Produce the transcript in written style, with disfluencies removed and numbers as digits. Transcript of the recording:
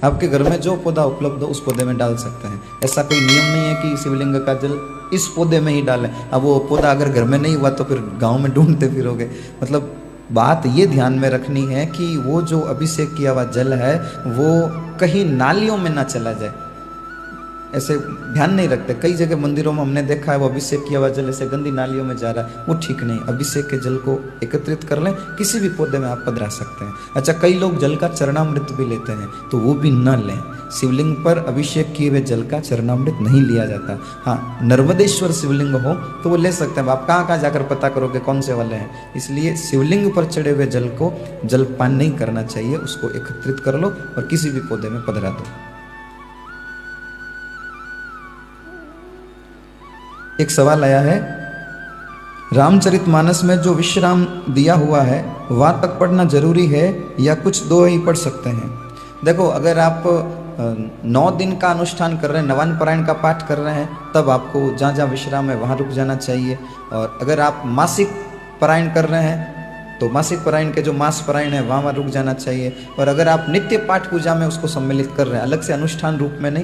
आपके घर में जो पौधा उपलब्ध हो उस पौधे में डाल सकते हैं। ऐसा कोई नियम नहीं है कि शिवलिंग का जल इस पौधे में ही डालें। अब वो पौधा अगर घर में नहीं हुआ तो फिर गांव में ढूंढते फिरोगे। मतलब बात ये ध्यान में रखनी है कि वो जो अभिषेक किया हुआ जल है वो कहीं नालियों में ना चला जाए, ऐसे ध्यान नहीं रखते। कई जगह मंदिरों में हमने देखा है वो अभिषेक किया हुआ जल ऐसे गंदी नालियों में जा रहा है, वो ठीक नहीं। अभिषेक के जल को एकत्रित कर लें, किसी भी पौधे में आप पधरा सकते हैं। अच्छा, कई लोग जल का चरणामृत भी लेते हैं, तो वो भी न लें। शिवलिंग पर अभिषेक किए हुए जल का चरणामृत नहीं लिया जाता। हाँ, नर्मदेश्वर शिवलिंग हो तो वो ले सकते हैं। आप कहाँ कहाँ जाकर पता करोगे कौन से वाले हैं। इसलिए शिवलिंग पर चढ़े हुए जल को जलपान नहीं करना चाहिए, उसको एकत्रित कर लो और किसी भी पौधे में पधरा दो। एक सवाल आया है, रामचरितमानस में जो विश्राम दिया हुआ है वहां तक पढ़ना जरूरी है या कुछ दो ही पढ़ सकते हैं? देखो, अगर आप 9 दिन का अनुष्ठान कर रहे हैं, नवान पारायण का पाठ कर रहे हैं, तब आपको जहाँ जहाँ विश्राम है वहाँ रुक जाना चाहिए। और अगर आप मासिक पारायण कर रहे हैं तो मासिक पारायण के जो मास पारायण है वहाँ रुक जाना चाहिए। और अगर आप नित्य पाठ पूजा में उसको सम्मिलित कर रहे हैं, अलग से अनुष्ठान रूप में नहीं,